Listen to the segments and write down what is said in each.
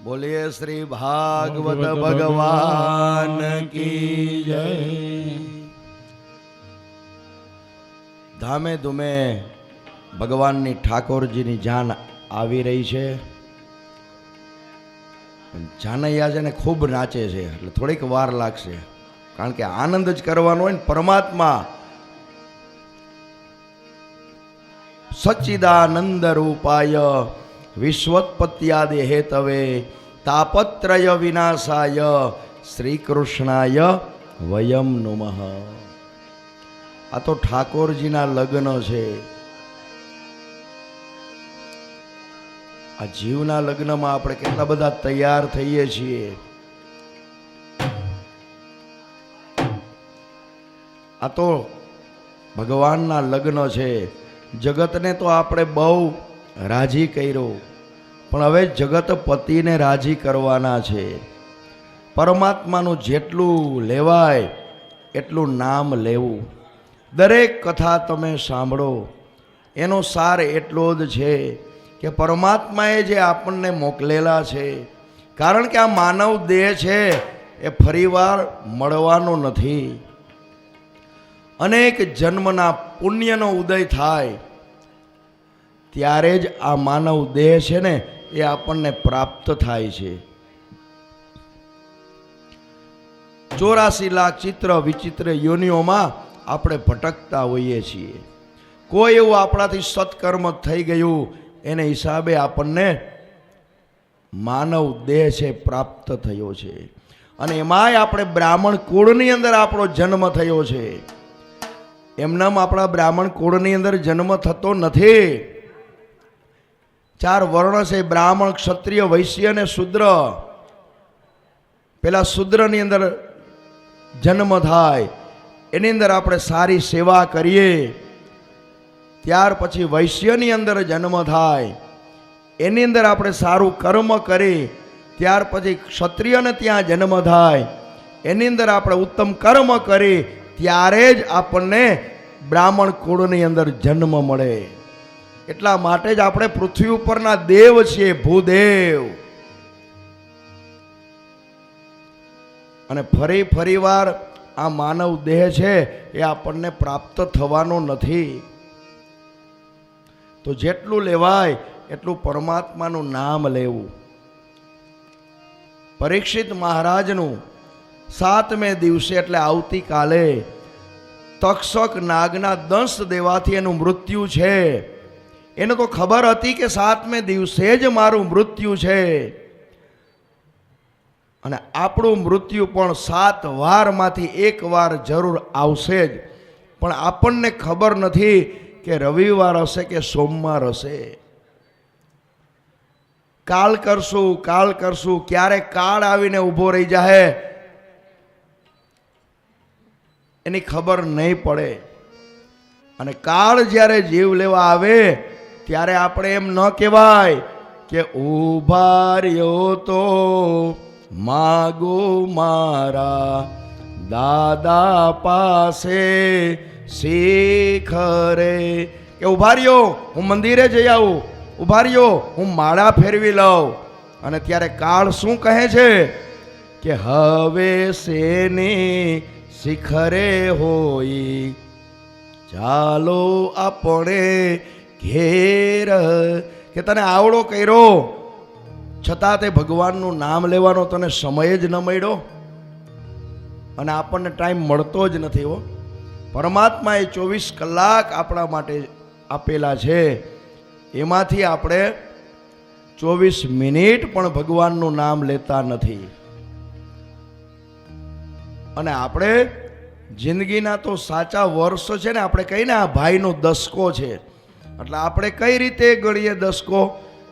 बोलिए श्री भागवत भगवान की जय। धामे धूमे भगवाननी ઠાકોરજીની જાન આવી રહી છે. જાનૈયા છે ને ખૂબ નાચે છે એટલે થોડીક વાર લાગશે, કારણ કે આનંદ જ કરવાનો હોય ને. પરમાત્મા સચ્ચિદાનંદ રૂપાય વિશ્વોત્પત્યાદિ હેતવે તાપત્રય વિનાશાય શ્રી કૃષ્ણાય વયમ નુમઃ. આ તો ઠાકોરજીના લગ્ન છે. આ જીવના લગ્નમાં આપણે કેટલા બધા તૈયાર થઈએ છીએ. આ તો ભગવાનના લગ્ન છે. જગતને તો આપણે બહુ રાજી કર્યો, પણ હવે જગત પતિને રાજી કરવાના છે. પરમાત્માનું જેટલું લેવાય એટલું નામ લેવું. દરેક કથા તમે સાંભળો, એનો સાર એટલો જ છે કે પરમાત્માએ જે આપણને મોકલેલા છે, કારણ કે આ માનવ દેહ છે એ ફરીવાર મળવાનો નથી. અનેક જન્મના પુણ્યનો ઉદય થાય ત્યારે જ આ માનવ દેહ છે ને એ આપણને પ્રાપ્ત થાય છે. 84 લાખ ચિત્ર વિચિત્ર યોનિઓમાં આપણે ભટકતા હોઈએ છીએ. કોઈ એવું આપણાથી સત્કર્મ થઈ ગયું એને હિસાબે આપણને માનવ દેહ છે પ્રાપ્ત થયો છે. અને એમાંય આપણે બ્રાહ્મણ કુળની અંદર આપણો જન્મ થયો છે. એમનામ આપણા બ્રાહ્મણ કુળની અંદર જન્મ થતો નથી. 4 વર્ણ છે: બ્રાહ્મણ, ક્ષત્રિય, વૈશ્ય અને શૂદ્ર. પેલા શૂદ્રની અંદર જન્મ થાય, એની અંદર આપણે સારી સેવા કરીએ. ત્યાર પછી વૈશ્યની અંદર જન્મ થાય, એની અંદર આપણે સારું કર્મ કરીએ. ત્યાર પછી ક્ષત્રિયને ત્યાં જન્મ થાય, એની અંદર આપણે ઉત્તમ કર્મ કરીએ. ત્યારે જ આપણને બ્રાહ્મણ કુળની અંદર જન્મ મળે. એટલા માટે જ આપણે પૃથ્વી ઉપરના દેવ છીએ, ભૂદેવ. અને ફરી વાર આ માનવ દેહ છે એ આપણને પ્રાપ્ત થવાનો નથી. તો જેટલું લેવાય એટલું પરમાત્માનું નામ લેવું. પરીક્ષિત મહારાજનું 7મે દિવસે એટલે આવતીકાલે તક્ષક નાગના દંશ દેવાથી એનું મૃત્યુ છે. એને તો ખબર હતી કે 7મે દિવસે જ મારું મૃત્યુ છે. અને આપણું મૃત્યુ પણ 7 વારમાંથી 1 વાર જરૂર આવશે જ. પણ આપણને ખબર નથી કે રવિવાર હશે કે સોમવાર હશે. કાલ કરશું ક્યારે કાળ આવીને ઊભો રહી જાય એની ખબર નહીં પડે. અને કાળ જ્યારે જીવ લેવા આવે ત્યારે આપણે એમ ન કહેવાય કે ઊભા રહ્યો તો માગો મારા દાદા પાસે શિખરે. કે ઊભા રહ્યો, હું મંદિરે જઈ આવું. ઊભા રહ્યો, હું માળા ફેરવી લઉં. અને ત્યારે કાળ શું કહે છે કે હવે શેની શિખરે હોય, ચાલો આપણે ઘેર. કે તને આવડો કર્યો છતાં તે ભગવાનનું નામ લેવાનો તને સમય જ ન મળ્યો. અને આપણને ટાઈમ મળતો જ નથી. હો, પરમાત્માએ 24 કલાક આપણા માટે આપેલા છે. એમાંથી આપણે 24 મિનિટ પણ ભગવાનનું નામ લેતા નથી. અને આપણે જિંદગીના તો સાચા વર્ષો છે ને, આપણે કહીને આ ભાઈનો દસકો છે. એટલે આપણે કઈ રીતે ગણીએ દસકો?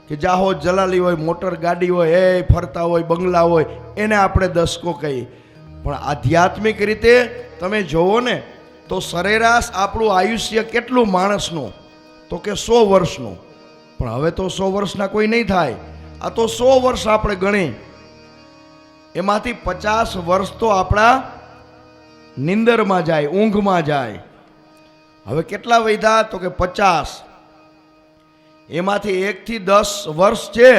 કે જાહો જલાલી હોય, મોટર ગાડી હોય, એ ફરતા હોય, બંગલા હોય, એને આપણે દસકો કહીએ. પણ આધ્યાત્મિક રીતે તમે જોવો ને તો સરેરાશ આપણું આયુષ્ય કેટલું માણસનું? તો કે 100 વર્ષનું. પણ હવે તો 100 વર્ષના કોઈ નહીં થાય. આ તો 100 વર્ષ આપણે ગણી, એમાંથી 50 વર્ષ તો આપણા નિંદરમાં જાય, ઊંઘમાં જાય. હવે કેટલા વધ્યા? તો કે 50. એમાંથી 1 થી 10 વર્ષ છે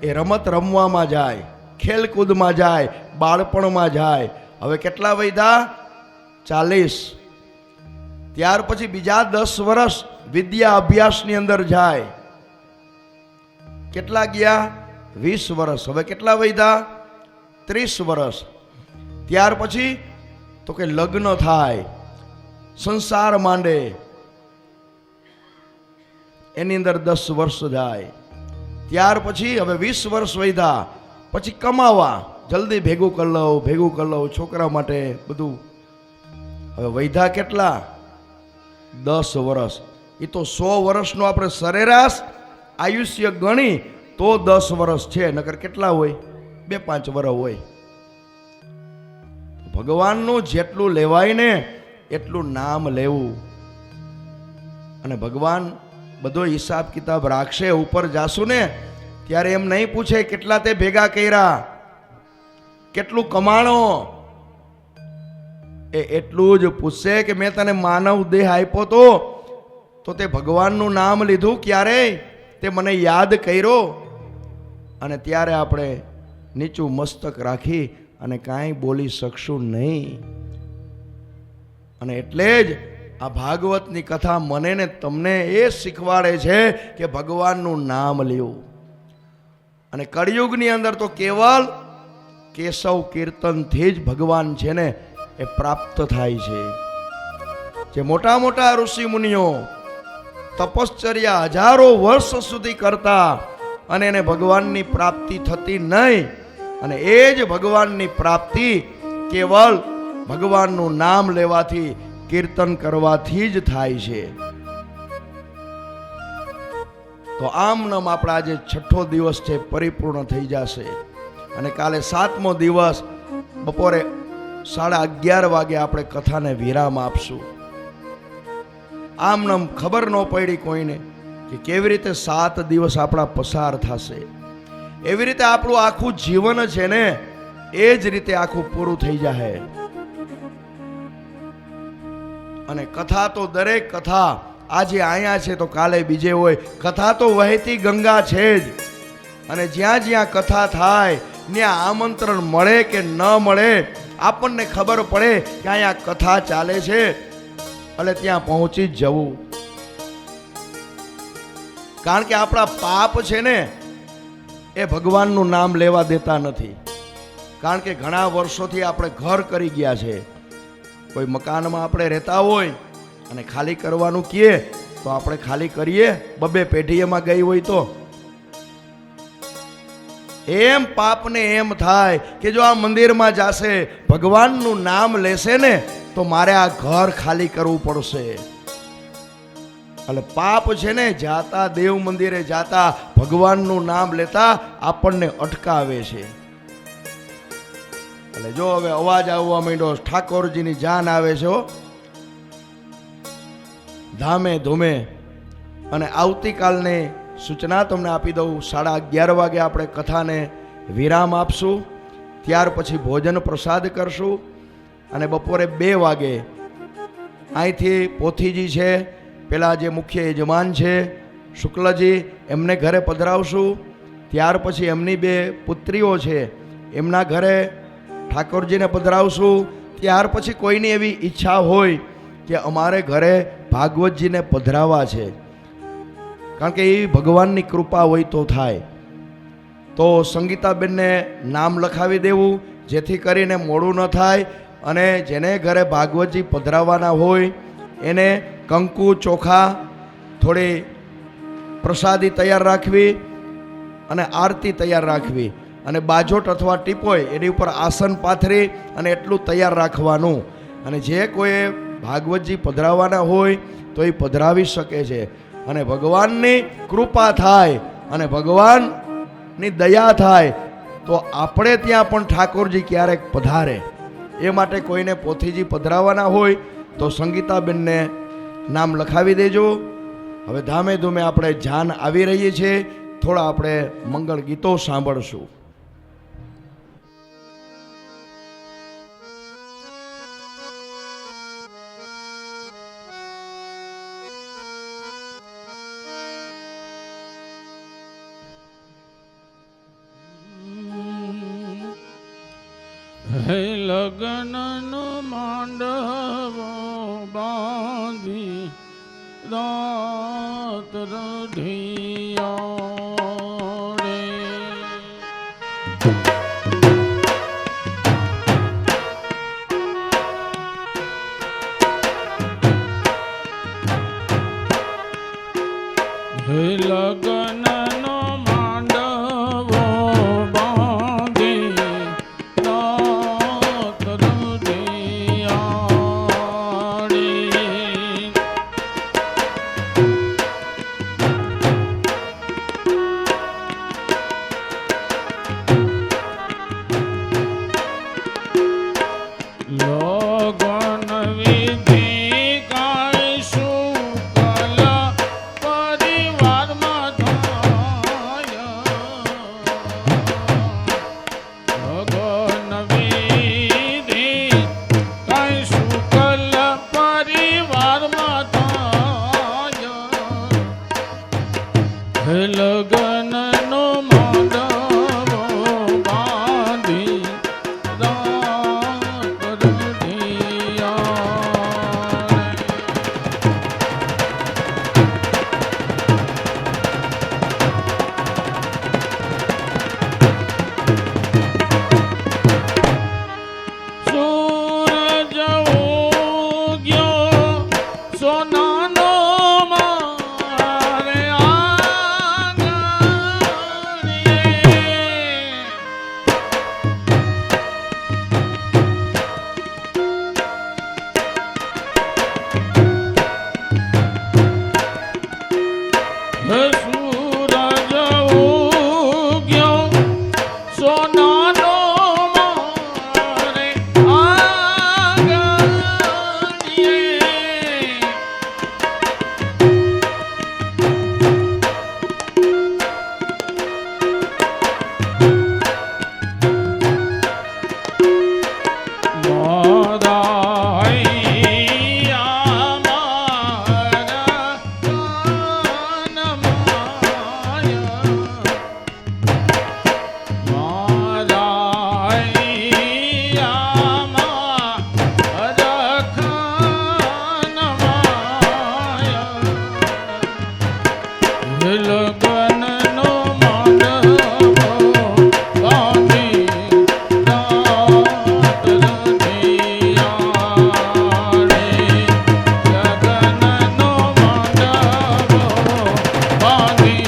એ રમત રમવામાં જાય, ખેલકૂદમાં જાય, બાળપણમાં જાય. હવે કેટલા વયધા? 40. ત્યાર પછી બીજા 10 વર્ષ વિદ્યા અભ્યાસની અંદર જાય. કેટલા ગયા? 20 વર્ષ. હવે કેટલા વયધા? 30 વર્ષ. ત્યાર પછી તો કે લગ્ન થાય, સંસાર માંડે, એની અંદર 10 વર્ષ જાય. ત્યાર પછી હવે 20 વર્ષ વયધા, પછી કમાવા, જલ્દી ભેગું કરી લઉં છોકરા માટે બધું. હવે વયધા કેટલા? 10 વર્ષ. એ તો 100 વર્ષનું આપણે સરેરાશ આયુષ્ય ગણી તો 10 વર્ષ છે, નકર કેટલા હોય? 2-5 વર્ષ હોય. ભગવાનનું જેટલું લેવાય ને એટલું નામ લેવું. અને ભગવાન બધો હિસાબ કિતાબ રાખશે. ઉપર જાશું ને ત્યારે એમ નહીં પૂછે કેટલા તે ભેગા કર્યા, કેટલું કમાણો. એટલું જ પૂછશે કે મેં તને માનવ દેહ આપ્યો તો તે ભગવાનનું નામ લીધું ક્યારે? તે મને યાદ કર્યો. અને ત્યારે આપણે નીચું મસ્તક રાખી અને કાંઈ બોલી શકશું નહીં. અને એટલે જ આ ભાગવતની કથા મને ને તમને એ શીખવાડે છે કે ભગવાનનું નામ લેવું. અને કળિયુગની અંદર તો કેવલ કેશવ કીર્તનથી જ ભગવાન છે ને એ પ્રાપ્ત થાય છે. જે મોટા મોટા ઋષિ મુનિઓ તપશ્ચર્યા હજારો વર્ષ સુધી કરતા અને એને ભગવાનની પ્રાપ્તિ થતી નહીં. અને એ જ ભગવાનની પ્રાપ્તિ કેવલ ભગવાનનું નામ લેવાથી, કીર્તન કરવાથી જ થાય છે. તો આમ નામ આપણા આજે 6થો દિવસ છે પરિપૂર્ણ થઈ જશે. અને કાલે 7મો દિવસ બપોરે 11:30 વાગે આપણે કથાને વિરામ આપશું. આમ નામ ખબર ન પડી કોઈને કે કેવી રીતે 7 દિવસ આપણા પસાર થશે. એવી રીતે આપણું આખું જીવન છે ને એ જ રીતે આખું પૂરું થઈ જાય. અને કથા તો દરેક કથા આજે અહીંયા છે તો કાલે બીજે હોય. કથા તો વહેતી ગંગા છે જ. અને જ્યાં જ્યાં કથા થાય ત્યાં આમંત્રણ મળે કે ન મળે, આપણને ખબર પડે કે અહીંયા કથા ચાલે છે એટલે ત્યાં પહોંચી જ જવું. કારણ કે આપણા પાપ છે ને એ ભગવાનનું નામ લેવા દેતા નથી. કારણ કે ઘણા વર્ષોથી આપણે ઘર કરી ગયા છે. કોઈ મકાનમાં આપણે રહેતા હોય અને ખાલી કરવાનું કહે તો આપણે ખાલી કરીએ. 2 પેઢી એમાં ગઈ હોય તો એમ પાપને એમ થાય કે જો આ મંદિરમાં જાશે, ભગવાનનું નામ લેશે ને તો મારે આ ઘર ખાલી કરવું પડશે. એટલે પાપ છે ને જાતા દેવ મંદિરે જાતા ભગવાનનું નામ લેતા આપણને અટકાવે છે. એટલે જો હવે અવાજ આવવા માંડ્યો, ઠાકોરજીની જાન આવે છે ધામે ધૂમે. અને આવતીકાલની સૂચના તમને આપી દઉં, 11:30 વાગે આપણે કથાને વિરામ આપશું. ત્યાર પછી ભોજન પ્રસાદ કરશું. અને બપોરે 2 વાગે અહીંથી પોથીજી છે, પેલા જે મુખ્ય યજમાન છે શુક્લજી, એમને ઘરે પધરાવશું. ત્યાર પછી એમની 2 પુત્રીઓ છે એમના ઘરે ઠાકોરજીને પધરાવશું. ત્યાર પછી કોઈની એવી ઈચ્છા હોય કે અમારે ઘરે ભાગવતજીને પધરાવા છે, કારણ કે એ ભગવાનની કૃપા હોય તો થાય, તો સંગીતાબેનને નામ લખાવી દેવું જેથી કરીને મોડું ન થાય. અને જેને ઘરે ભાગવતજી પધરાવાના હોય એને કંકુ, ચોખા, થોડી પ્રસાદી તૈયાર રાખવી અને આરતી તૈયાર રાખવી. અને બાજોટ અથવા ટીપોય એની ઉપર આસન પાથરી અને એટલું તૈયાર રાખવાનું. અને જે કોઈ ભાગવતજી પધરાવાના હોય તો એ પધરાવી શકે છે. અને ભગવાનની કૃપા થાય અને ભગવાનની દયા થાય તો આપણે ત્યાં પણ ઠાકોરજી ક્યારેક પધારે. એ માટે કોઈને પોથીજી પધરાવાના હોય તો સંગીતાબેનને નામ લખાવી દેજો. હવે ધામે ધૂમે આપણે જાન આવી રહીએ છીએ. થોડા આપણે મંગળ ગીતો સાંભળશું. હે લગ્નનો માંડવો બાંધી રાત રઢિયા રે. હે લગ્નનો માંડવો બાંધી રાત રઢિયા રે. લગન વિધિ કાંઈ શુક્લ પરિવારમાં થાય. લગન વિધિ કાંઈ શુક્લ પરિવારમાં થાય. હે લગનનો માંડવો બાંધી રાત રઢિયા રે. સૂરજ ઉગ્યો સોનાનો મારે આંગણીએ. હે સૂરજ ઉગ્યો સોનાનો મારે આંગણીએ. મારા હૈયા મારા કાનમાયા. મારા હૈયા મારા કાનમાયા. હે લગનનો માંડવો બાંધી રાત રઢિયા રે. લગનનો માંડવો બાંધી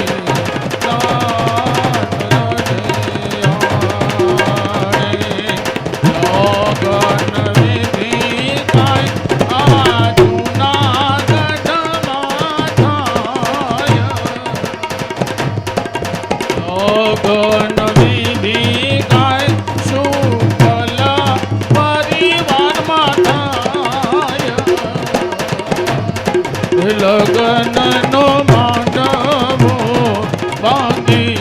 રાત રઢિયા રે. લગન વિધિ કાંઈ આ જૂનાગઢમાં થાય. લગન વિધિ કાંઈ શુક્લ પરિવારમાં થાય. લગનનો માંડવો બાંધી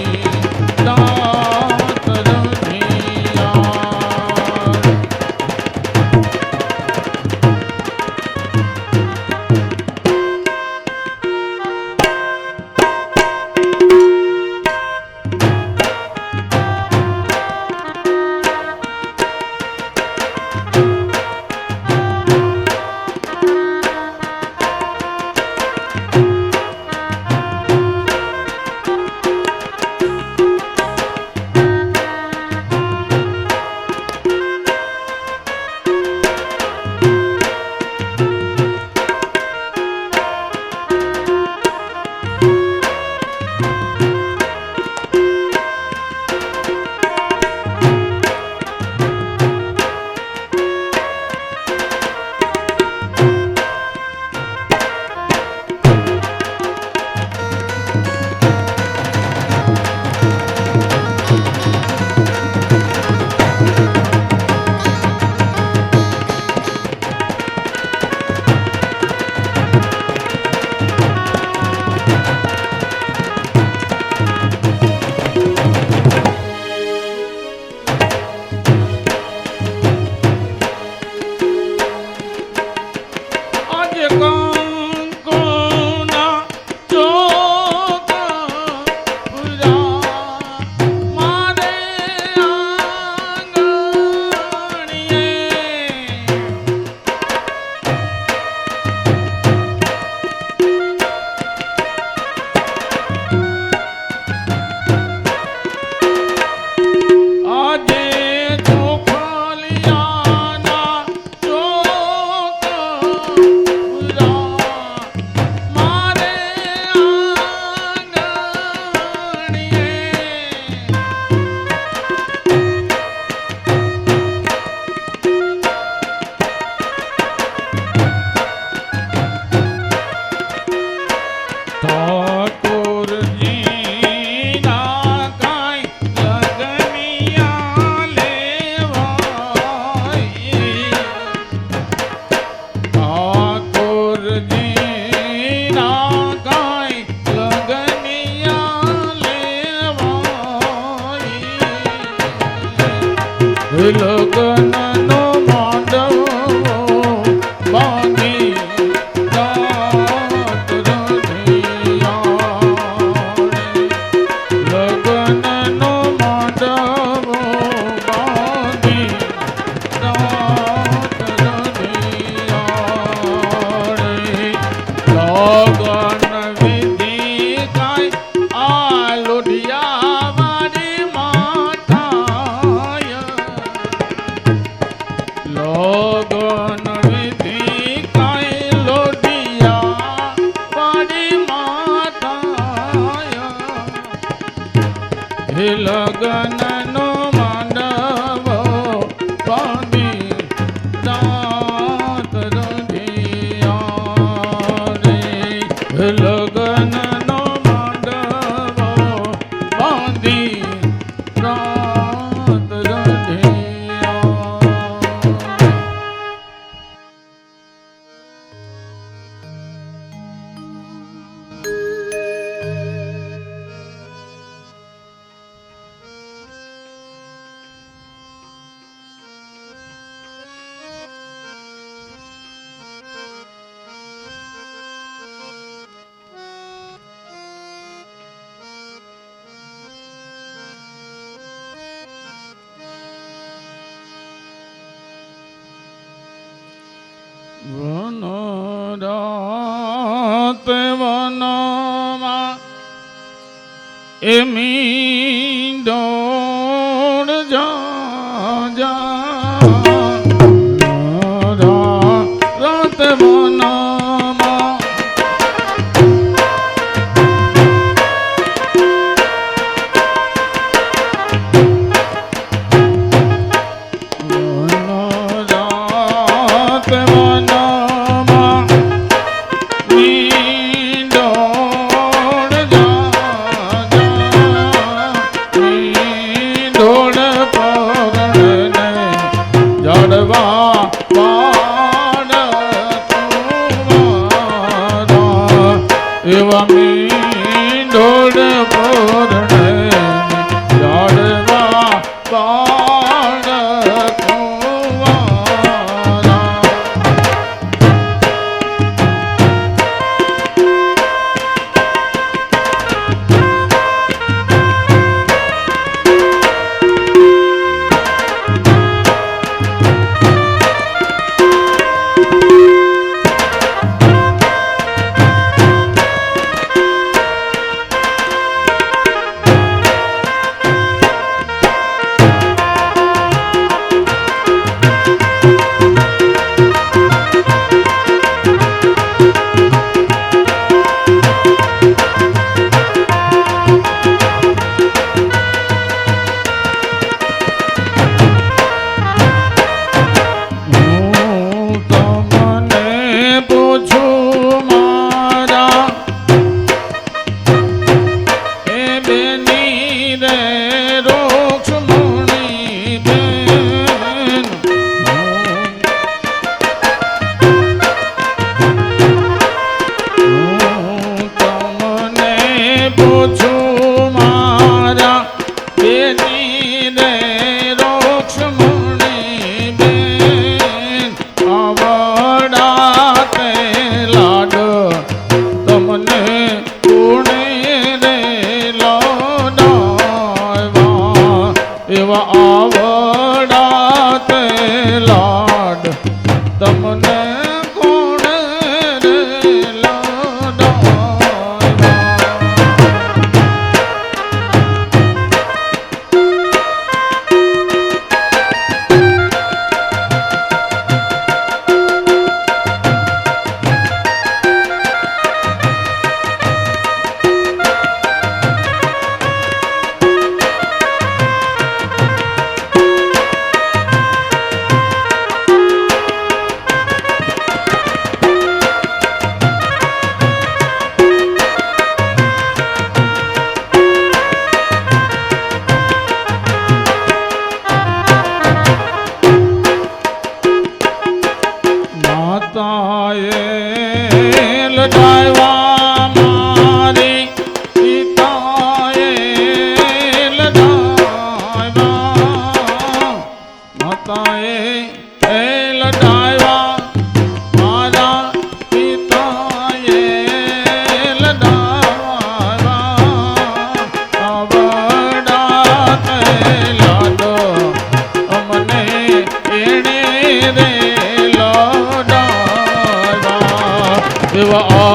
રાત રઢિયા રે. લગ્નનો માંડવો બાંધી રાત રઢિયાળે. લગ્નનો માંડવો બાંધી રાત રઢિયાળે. લગ્ન વિધિ કાંઈ આ લોઢિયા વાળી માતાય. લગ્ન વિધિ કાંઈ લોઢિયા વાળી માતાય. હે લગ્નનો માંડવો બાંધી રાત રઢિયાળે. હે લગ્નનો માંડવો બાંધી રાત રઢિયાળે. વનરાત વનમાં એમી દોડ જા રાત વનમાં વનરાત વનમાં મીંડોળ મીંડોળ પરણને જડવા પાડ કુંવારા. એવા મીંડોળ પરણને જડવા પાડ કુંવારા.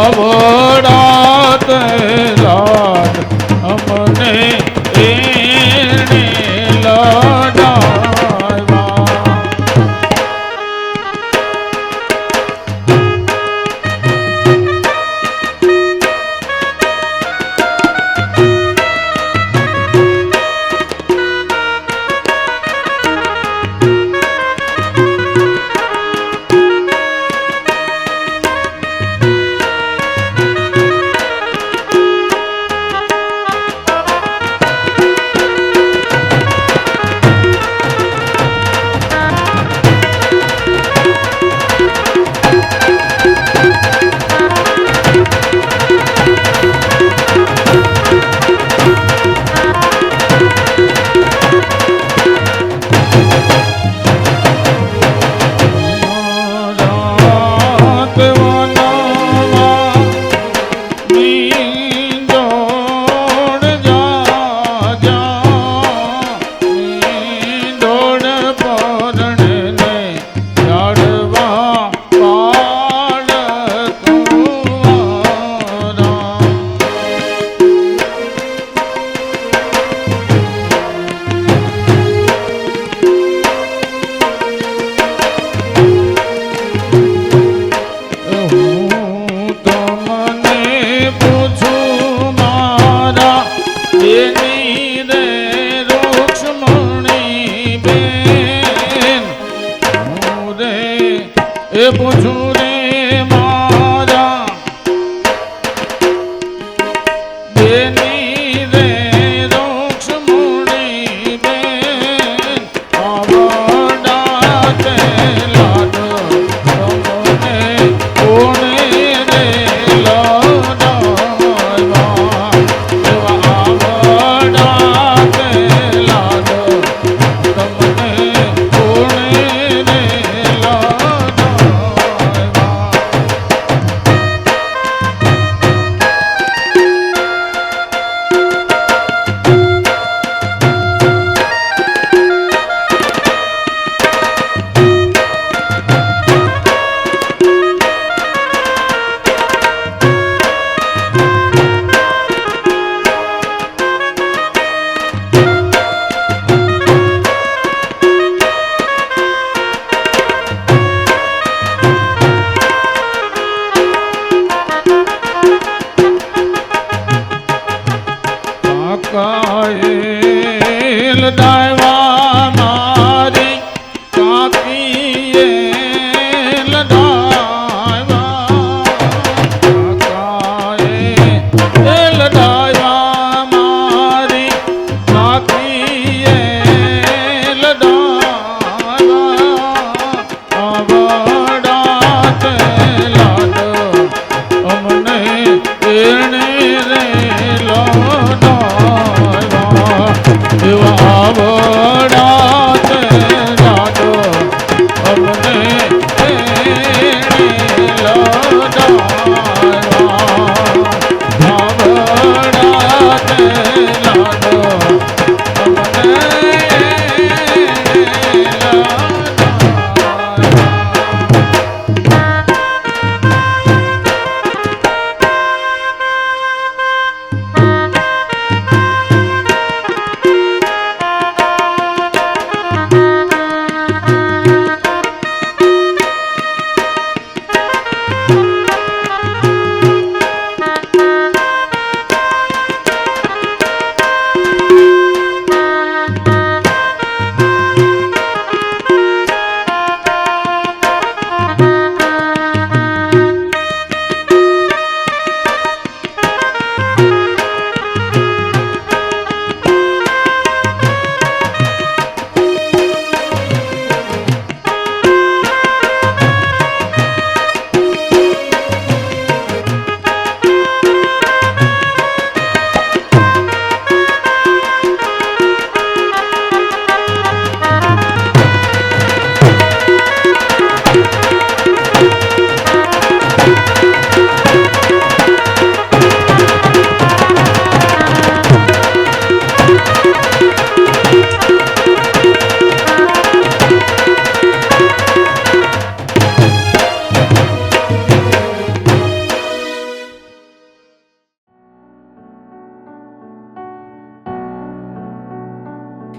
આવડાત લાડ અમને એણે લડાવ્યા. પૂછું રે મારા બેની રે રૂક્ષ્મણી બેન આવડાતે લાડ તમને કોણે રે લડાવ્યા. એવા આવડાતે લાડ તમને કોણે રે કાયેલ ડાયવા મારી કાકીએ લડાવ્યા. કાયેલ ડાયવા મારી કાકીએ લડાવ્યા. આવડાતે લાડ અમને એણે રે લડાવ્યા. એવા આવડ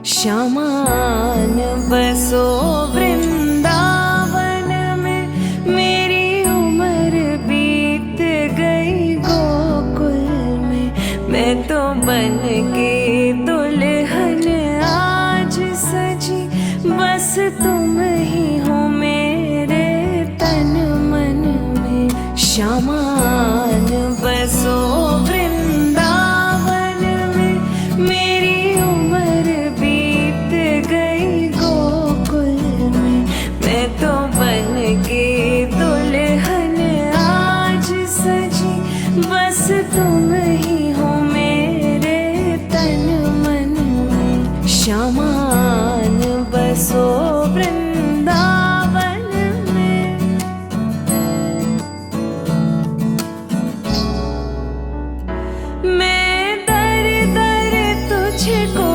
श्यामान बसो वृंदावन में, मेरी उम्र बीत गई गोकुल में। मैं तो बन के दुल्हन आज सजी, बस तुम ही हो मेरे तन मन में। श्यामान बसो वृंदावन में, मेरी उम्र बीत गई गोकुल में। मैं तो बन के दुल्हन आज सजी, बस तुम ही हो मेरे तन मन में। श्यामान बसो वृंदावन में। मैं दर दर तुझको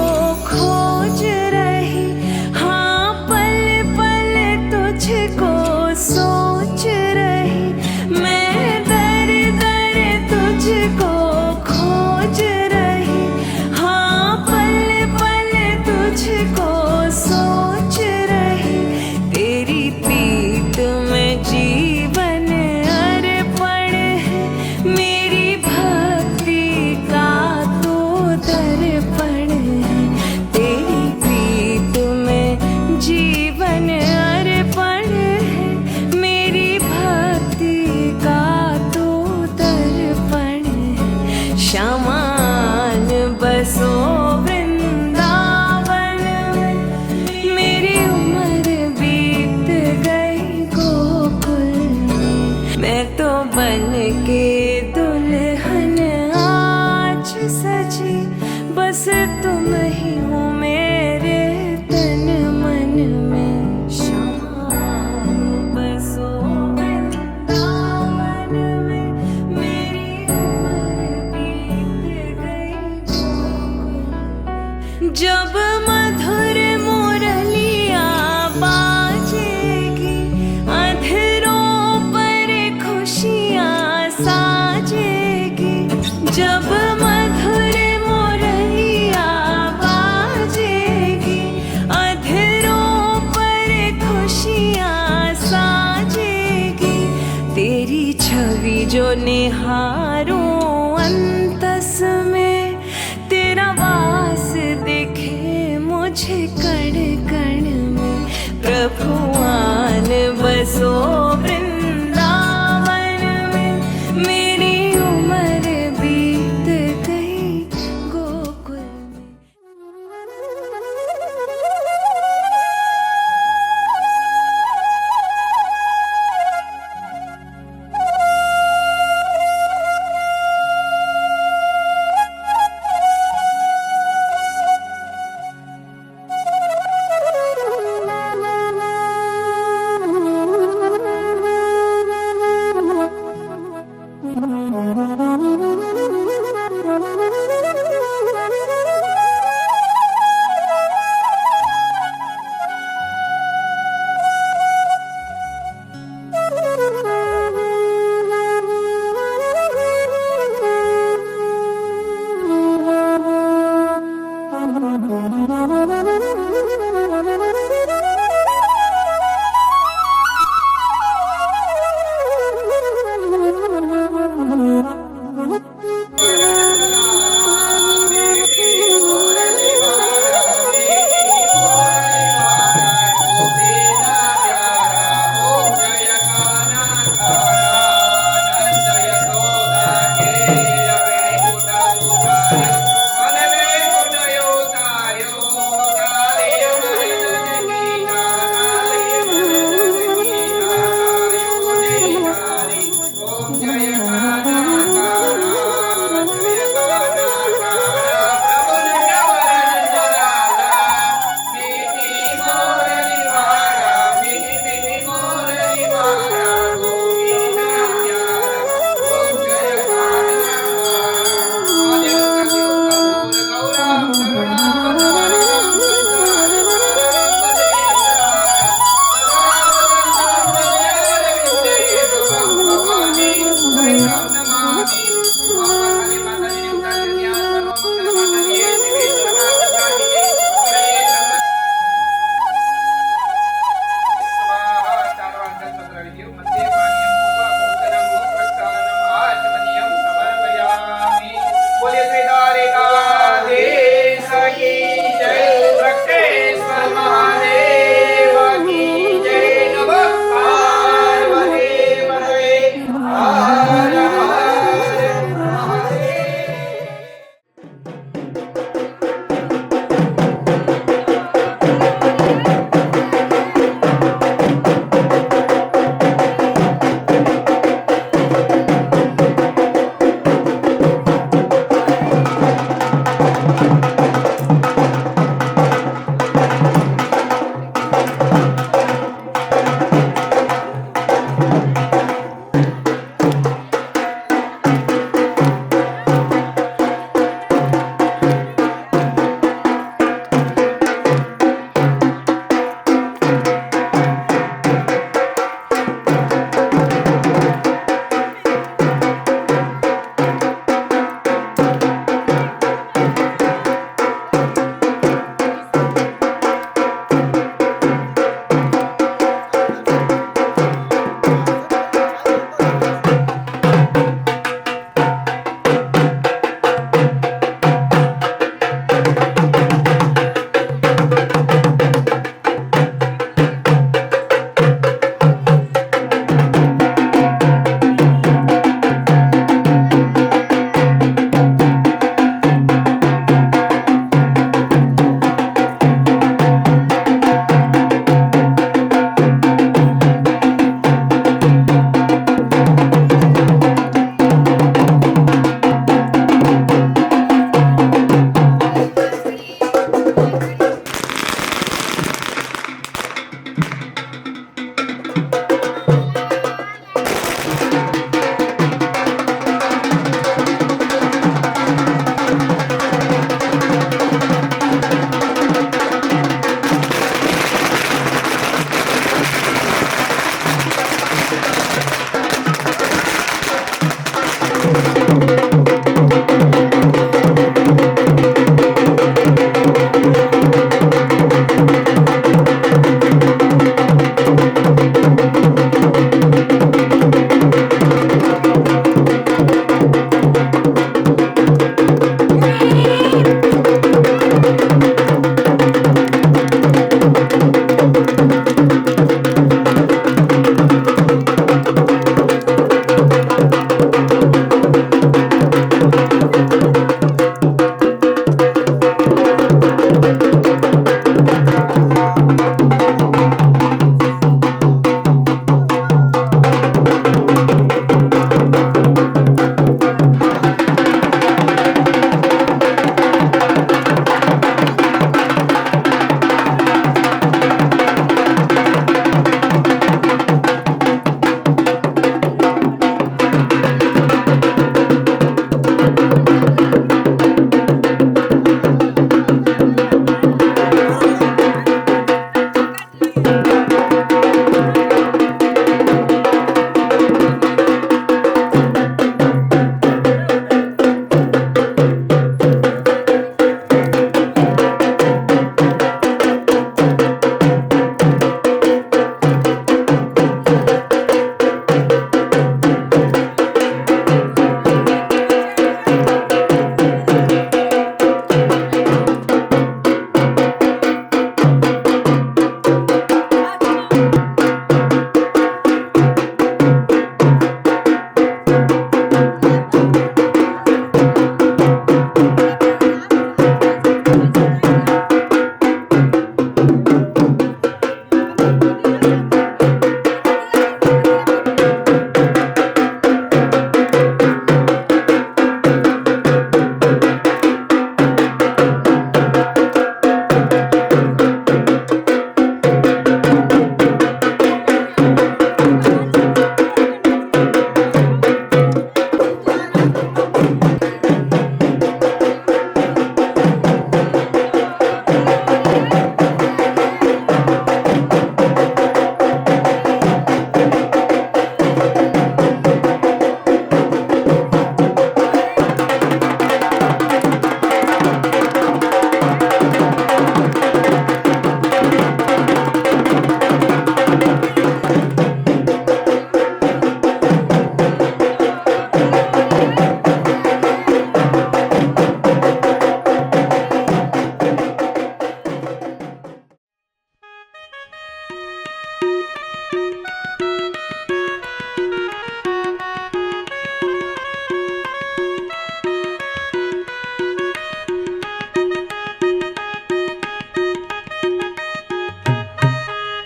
खोज रही, हाँ पल पल तुझको सोच रही। मैं दर दर तुझको खोज रही, हाँ पल पल तुझको सोच रही। तेरी प्रीत में जीवन अर्पण है, मेरी भक्ति का तो दर्पण है। तेरी प्रीत में जीवन अर्पण है, मेरी भक्ति का तो दर्पण है। श्यामान बसो वृंदावन में, मेरी उम्र बीत गई गोकुल में। मैं तो बन के दुल्हन आज सजी, बस तुम ही हो मेरे तन मन में। श्यामान बसो वृंदावन में, मेरी उम्र बीत गई गोकुल में। जब मधुर मुरलिया बाजेगी, अधरों पर खुशियाँ साजेगी। जब मधुर मुरलिया बाजेगी, अधरों पर खुशियाँ साजेगी। तेरी छवि जो निहारूं अंतस में, तेरा वास दिखे मुझे कण कण में। प्रभु आन बसो वृंदावन में, मेरी उम्र बीत गई गोकुल में।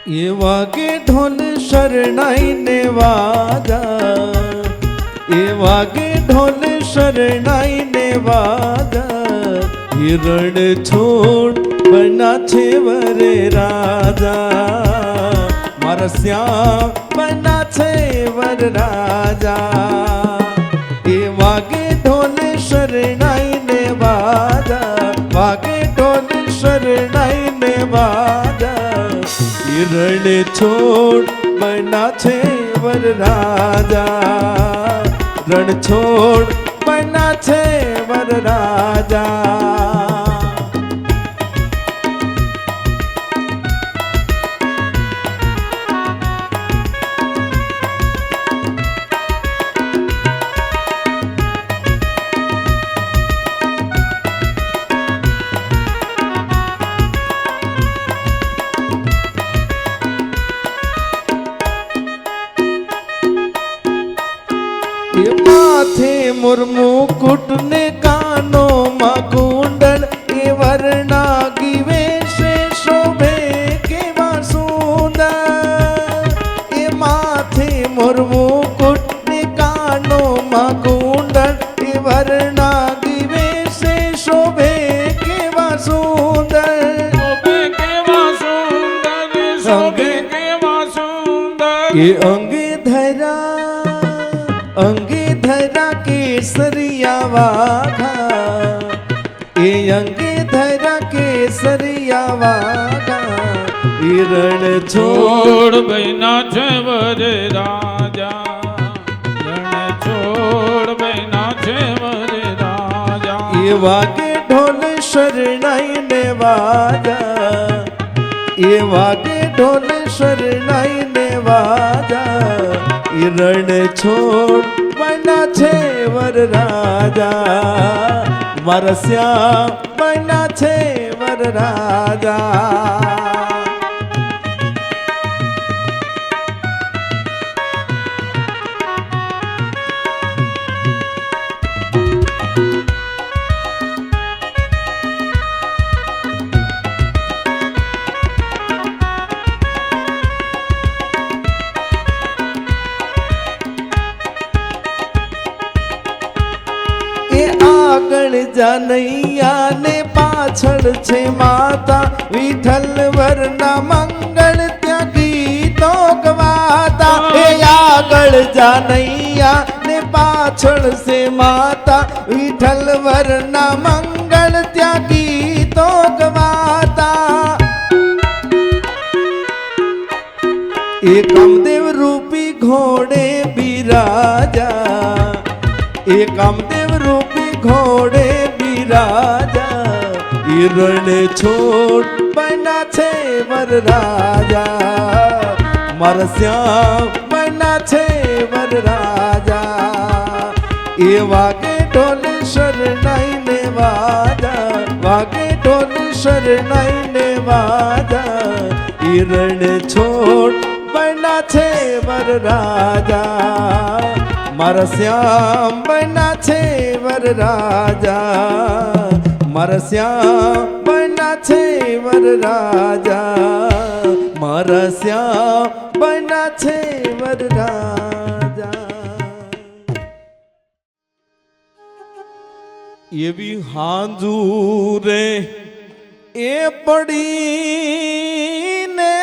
એ વાગે ઢોલ શરણાઈને વાજા, એ વાગે ઢોલ શરણાઈને વાજા, હિરણ છોડ બના છે વરે રાજા, મારા શ્યામ બના છે વર રાજા. એ વાગે ઢોલ શરણાઈને વાજા, વાગે ઢોલ શરણાઈને વાજા, હિરણ છોડ બના છે વર રાજા, રણ છોડ બના છે વર રાજા. માથે મુરમુકુટ ને કાનો માં કુંડળ, એ વર્ણાગી વેશે શોભે કેવા સુંદર. એ માથે મુરમુકુટ ને કાનો માં કુંડળ, એ વર્ણાગી વેશે શોભે કેવા સુંદર. શોભે કેવા સુંદર, શોભે કેવા સુંદર. એ અંગે ધરા કેસરિયા વાઘા, એ અંગે ધરા કેસરિયા વાઘા, હિરણ છોડ છોડ બના છે વર રાજા, રણ છોડ બના છે વર રાજા. એ વાગે ઢોલ શરણાઈને વાજા, એ વાગે ઢોલ શરણાઈને વાજા, હિરણ છોડ બના છે વર રાજા, મારા શ્યામ બના છે વર રાજા. આગળ જાનૈયા ને પાછળ છે માતા, વિઠ્ઠલ વરના મંગળ ત્યાં ગીતો ગવાતા. એ આગળ જાનૈયા ને પાછળ છે માતા, વિઠ્ઠલ વરના મંગળ ત્યાં ગીતો ગવાતા. એ કામદેવ રૂપી ઘોડે બિરાજા, એ કામદેવ રૂપી ઘોડે બિરાજા, હિરણ છોડ બના છે વર રાજા, મારા શ્યામ બના છે વર રાજા. એ વાગે ઢોલ શરણાઈને વાજા, વાગે ઢોલ શરણાઈને વાજા, હિરણ છોડ બના છે વર રાજા, મારા શ્યામ બના છે વર રાજા, મારા શ્યામ બના છે વર રાજા, મારા શ્યામ બના છે વર રાજા. એવી હાંજુરે એ પડીને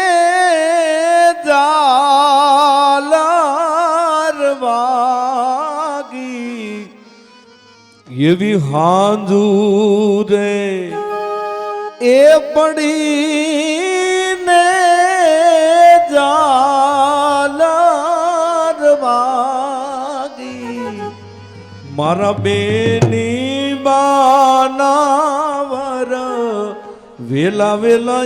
જાલર વાગી, એવી હાંજુરે એ પડીને જાલર વાગી, મારા બેની બાનાવર વેલા વેલા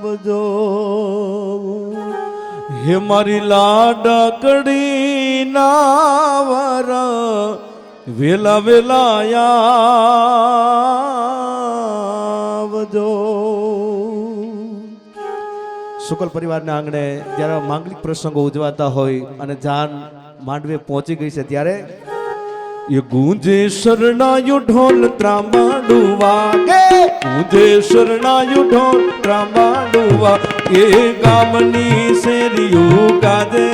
આવજો. હે મારી લાડકડી નાવર વેલા વેલા આવજો. શુકલ પરિવારના આંગણે જ્યારે માંગલિક પ્રસંગો ઉજવાતા હોય અને જાન માંડવે પહોંચી ગઈ છે ત્યારે ये गूंजे शरणायु ढोल त्रांबाडू वागे, गूंजे शरणायु ढोल त्रांबाडू वागे। ये गामनी शेरियो गाजे,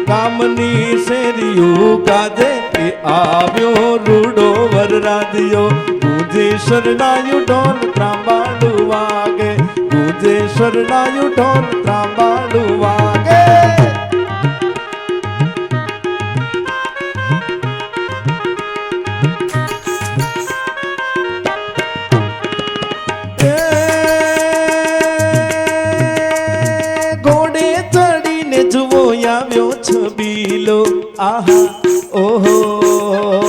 गामनी शेरियो गाजे। ये आव्यो रूडो वरराजियो, गूंजे शरणायु ढोल त्रांबाडू वागे, गूंजे शरणायु ढोल त्रांबाडू वागे। છબીલો આહા ઓહો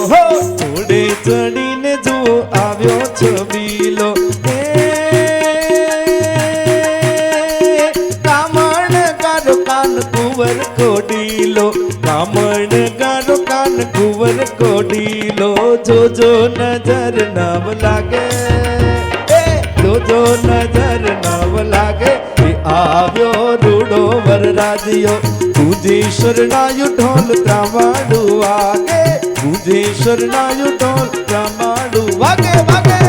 હો, ઘોડે ચડીને જુઓ આવ્યો છબીલો। કામણ ગારો કાન કુંવર કોડીલો, કામણ ગારો કાન કુંવર કોડીલો। જોજો નજર નવ લાગે, જોજો નજર નવ લાગે। આવ્યો રૂડો વરરાજ્યો, ગૂંજે શરણાયુ ઢોલ ત્રાંબાડુ વાગે, ગૂંજે શરણાયુ ઢોલ ત્રાંબાડુ વાગે વાગે।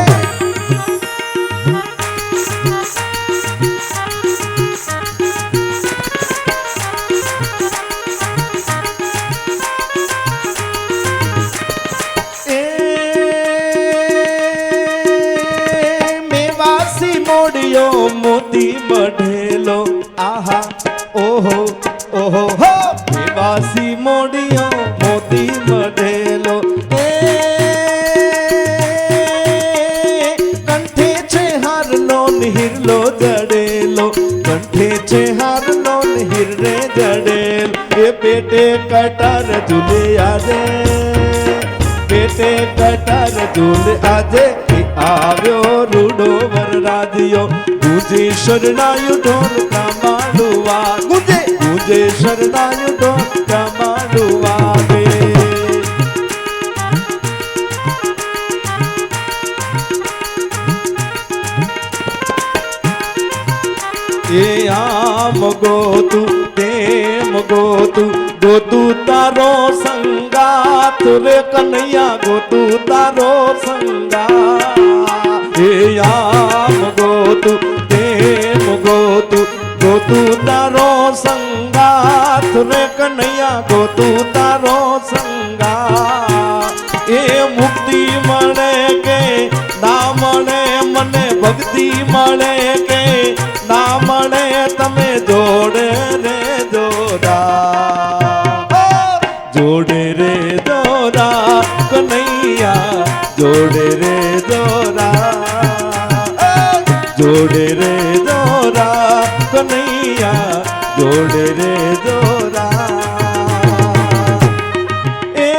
મેવાસી મોડિયો મોતી મઢેલો આહા ઓહો ઓહો હો, મેવાસી મોડિયો મોતી મઢેલો। કંઠે છે હારનો હિરલો જડેલો, કંઠે છે હારનો હિરરે જડેલ। એ પેટે કટાર ઝૂલે આજે, પેટે કટાર ઝૂલે આજે। આવ્યો રૂડો વરરાજ્યો, ગૂંજે શરણાયુ ઢોલ ત્રાંબાડુ વાગે, ગૂંજે ગૂંજે શરણાયુ ઢોલ ત્રાંબાડુ વાગે। એ આમ ગોતું તેમ ગોતું, ગોતું તારો સંગાત રે કનૈયા, ગોતું તારો સંગાત। એ આમ ગોતું તેમ ગોતું, ગોતું તારો સંગાત રે કનૈયા, ગોતું તારો સંગાત। એ મુક્તિ મળે કે ના મળે મને, ભક્તિ મળે કે ના મળે તમે જોડે રે જોડા, જોડે રે જોડા કનૈયા, જોડે રે જોડા, જોડે રે જોડા કનૈયા, જોડે રે જોડા। એ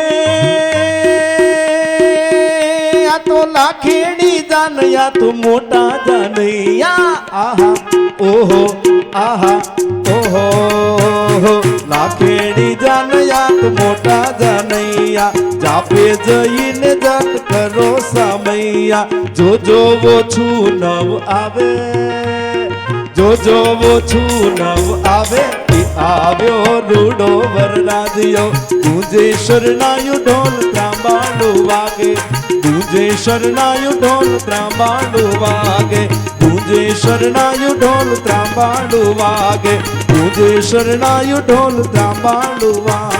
આ તો લાખેડી જાનયા તું મોટા જાનૈયા આહા ઓહો આહા ઓહો હો, લાખેડી જાનયા તું મોટા જાનૈયા। જાપે જઈને જપ કરો સામૈયા, જો જોવો છું નવ આવે, જો જોવો છું નવ આવે। આવ્યો રૂડો વરરાજ્યો, ગૂંજે શરણાયુ ઢોલ ત્રાંબાડુ વાગે, ગૂંજે શરણાયુ ઢોલ ત્રાંબાડુ વાગે, ગૂંજે શરણાયુ ઢોલ ત્રાંબાડુ વાગે, ગૂંજે શરણાયુ ઢોલ ત્રાંબાડુ વાગે।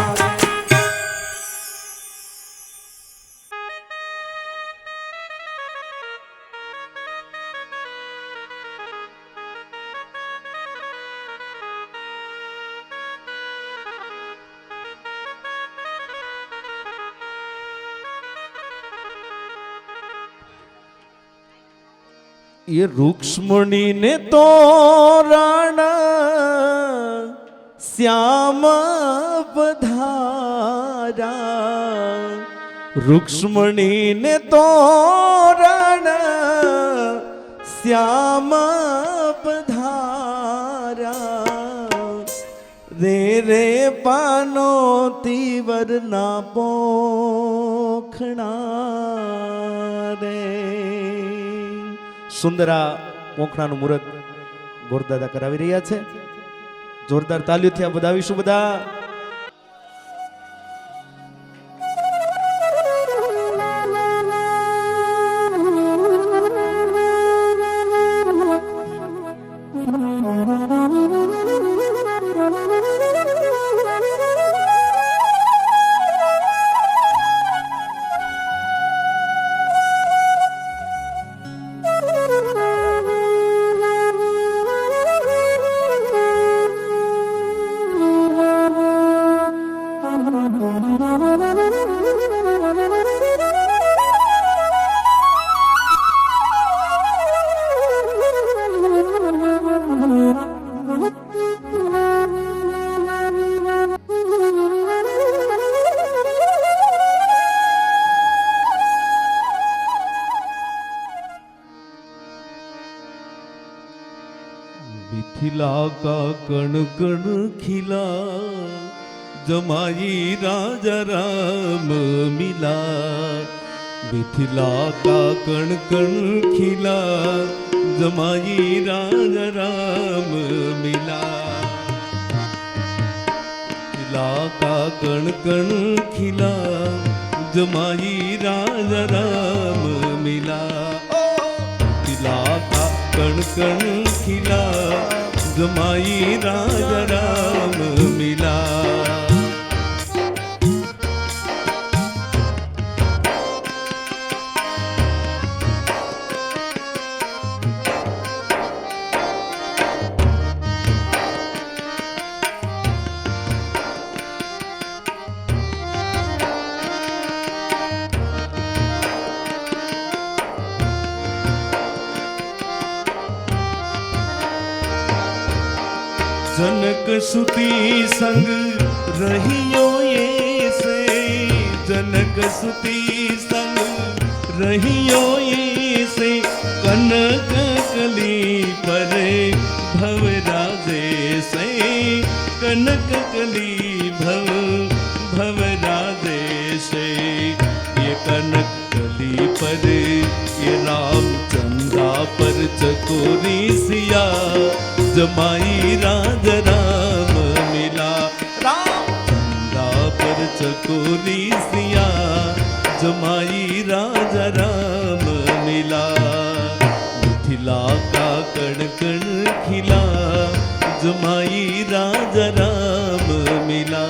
ये रुक्ष्मणी ने तोरण श्याम पधारा, रुक्ष्मणी ने तोरण श्याम पधारा। रे रे पानो तीवर ना पोखणा रे। સુંદરા પોખણાનું મુહૂર્ત ગોરદાદા કરાવી રહ્યા છે। જોરદાર તાલીઓથી આ વધાવીશું બધા। मिथिला का कण कण खिला जमाई राजा राम मिला। मिथिला का कण कण खिला जमाई राजा राम मिला। मिथिला का कण कण खिला जमाई राजा राम मिला। मिथिला का कण कण खिला जमाई राजा राम मिला। जनक सुती संग रहियो ये से। जनक सुती संग रहियो ये से। कनक कली पर भवराजे से। कनक कली भवराजे से। ये कनक कली पर ये रामचंद्रा पर चकोरी सिया जमाई राजा राम मिला। रामचंद्रा पर चकोरी सिया जमाई राजा राम मिला। मिथिला का कण कण खिला जमाई राजा राम मिला।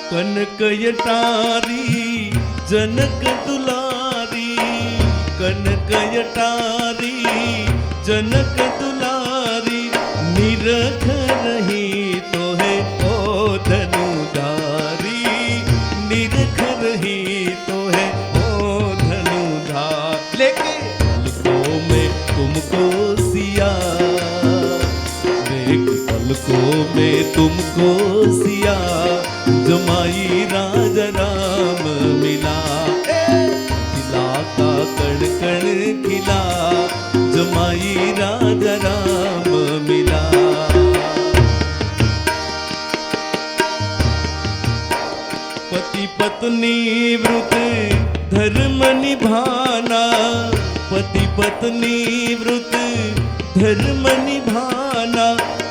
कनक यटारी जनक दुलारी। कनक यटारी जनक दुलारी। निरख रही तो है ओ धनुधारी। निरख रही तो है ओ धनुधार। लेके पलकों में तुमको सिया। देख पलकों में तुमको सिया जमाई राजा राम मिला। मिथिला का कण कण खिला जमाई राजा राम मिला। पति पत्नी व्रत धर्म निभाना। पति पत्नी व्रत धर्म निभाना।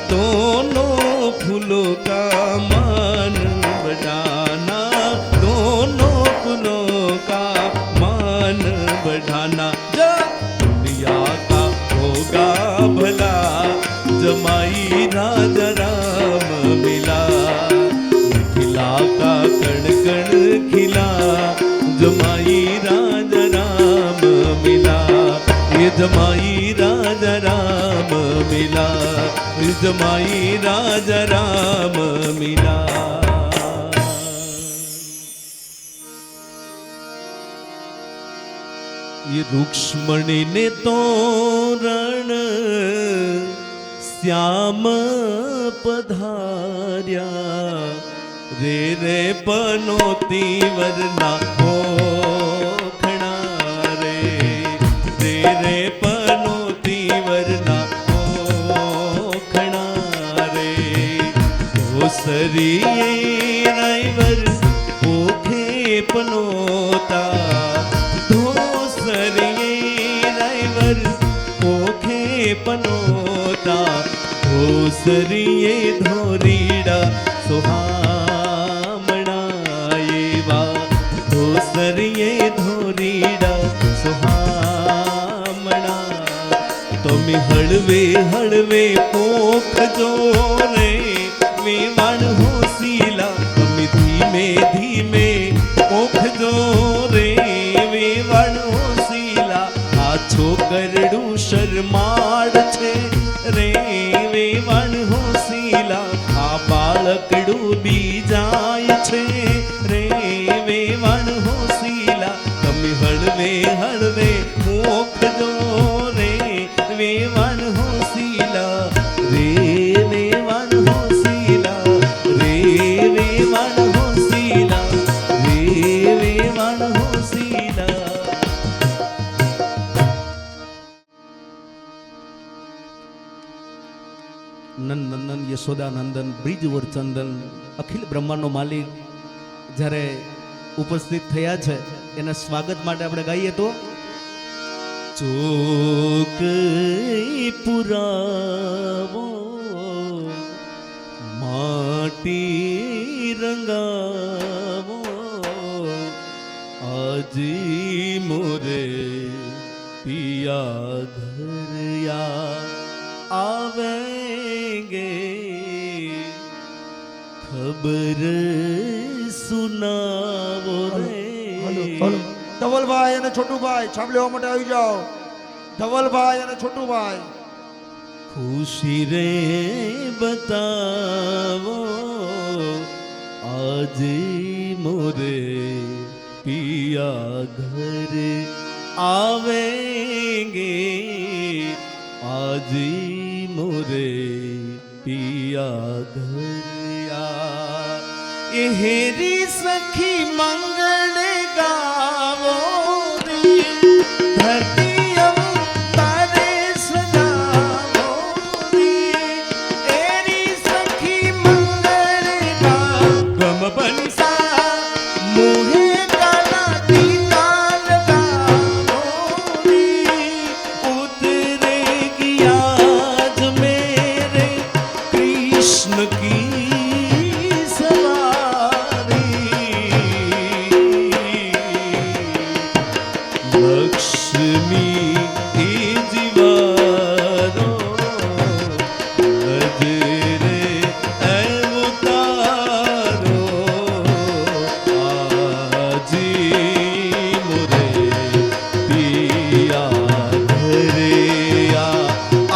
दोनों फूलों का मान बढ़ाना। दोनों फूलों का मान बढ़ाना। दुनिया का होगा भला जमाई राजा राम मिला। मिथिला का कण कण खिला जमाई राजा राम मिला। ये जमाई राजा राम मिला। ये जमाई राजा राम मिला। ये रुक्ष्मणी ने तोरण श्याम पधार्या। रे रे पनोती वरना ओखणा रे। रे रे पनोती वरना ओखणा रे। ओसरिये रायवर ओखे पनोता। ओखे पनोता। ओसरिये धोरीडा सुहामणा एवा। ओसरिये धोरीडा सुहामणा। तुम हळवे हळवे पोख जो रे। वेवाण होसीला तुम धीमे धीमे पोख जो रे। वेवाण होसीला आ छोक ગરડું શરમાળ છે રે વેવાણ હોશીલા આ બાળકડું બી જાય છે રે વેવાણ હોશીલા તમે હળવે હળવે મોકજો રે વેવાણ હોશીલા રે વેવાણ હોશીલા રે વેવાણ હોશીલા રે વેવાણ હોશીલા નંદનંદન યશોદાનંદન બ્રિજવર ચંદન અખિલ બ્રહ્માંડનો માલિક જ્યારે ઉપસ્થિત થયા છે એના સ્વાગત માટે આપણે ગાઈએ તો ચોક પુરાવો માટી રંગાવો આજી મોરે પિયા ઘરયા આવેંગે ખબર સુનાવો રે ધવલભાઈ અને છોટુભાઈ છાપ લેવા માટે આવી જાઓ. ધવલભાઈ અને છોટુભાઈ ખુશી રે બતાવો આજે મોરે પિયા ઘર આવેંગે આજે મોરે પિયા ઘર એ હેરી સખી મંગળ ગાવો રે ધરતી તારે સજાવો રે એરી સખી મંગળ ગમ બનસા મોહે કાલા દીતાલ ગાવો રે ઉતરે ગિયાજ મેરે કૃષ્ણ કી લક્ષ્મી એ જીવારો નજરે અવતારો આજી મોરે પિયા ઘરે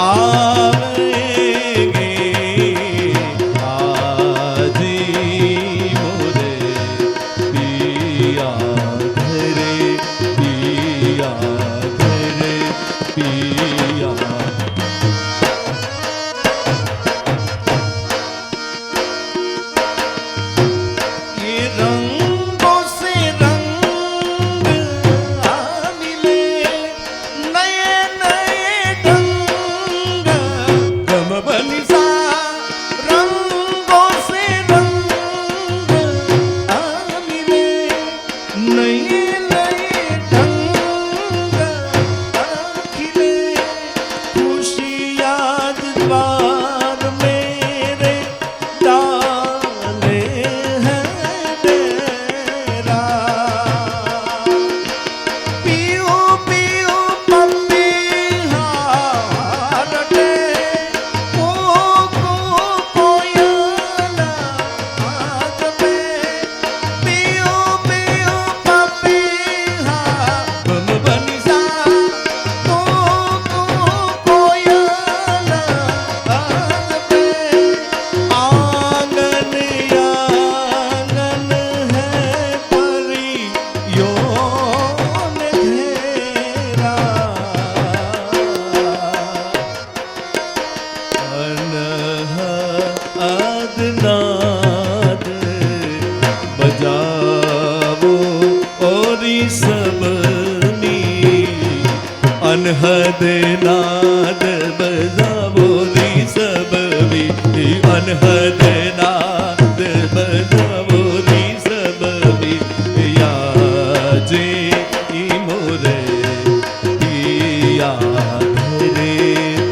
આવેંગે આજી મોરે પિયા ઘરે પિયા ઘરે પિયા ये रंगों से रंग मिले नए नए ढंग गम बनिसा रंगों से रंग मिले नए नए ढंग खिले खुशियाँ द्वार मेरे डाले हैं डेरा पीऊ पीऊ पप्पी हारटे को कोयला हाथ पे पीऊ पीऊ पप्पी गम बनिसा को कोयला हाथ पे आंगन आंगन है परियों ने घेरा अनह आदनाद बजावो ओरी सबनी अनहद नाद बजावो री सबवी अनहद नाद बजावो री सबवी याजे मोरे पिया घरे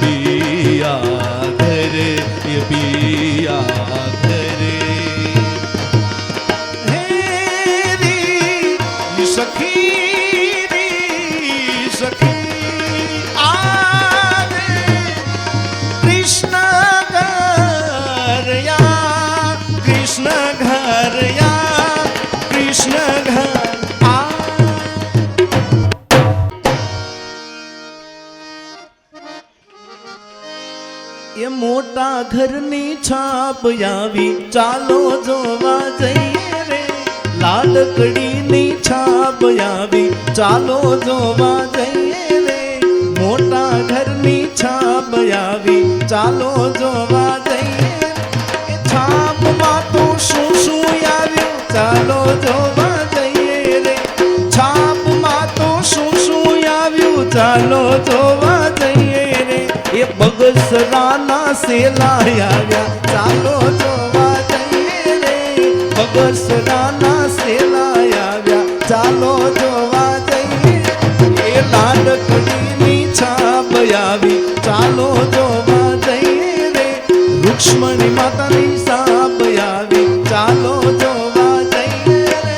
पिया घरे पिया घरे हेरी सखी आवे कृष्ण घर या कृष्ण घर या कृष्ण घर आ મોટા ઘરની છાપ આવી ચાલો જોવા જઈએ રે લાડકડીની છાપ આવી ચાલો જોવા જઈએ રે મોટા ઘરની છાપ આવી ચાલો જોવા જઈએ છાપમાં તો શું શું આવ્યું ચાલો જોવા જઈએ રે છાપમાં તો શું શું આવ્યું ચાલો જોવા જઈએ રે એ બગસરાના સેલા આવ્યા ચાલો જોવા જઈએ રે બગસરાના સેલા આવ્યા ચાલો જોવા જઈએ એ લાડકડીની છાપ આવી ચાલો જોવા જઈએ રે રૂક્ષ્મણી માતાની સાપ આવી ચાલો જોવા જઈએ રે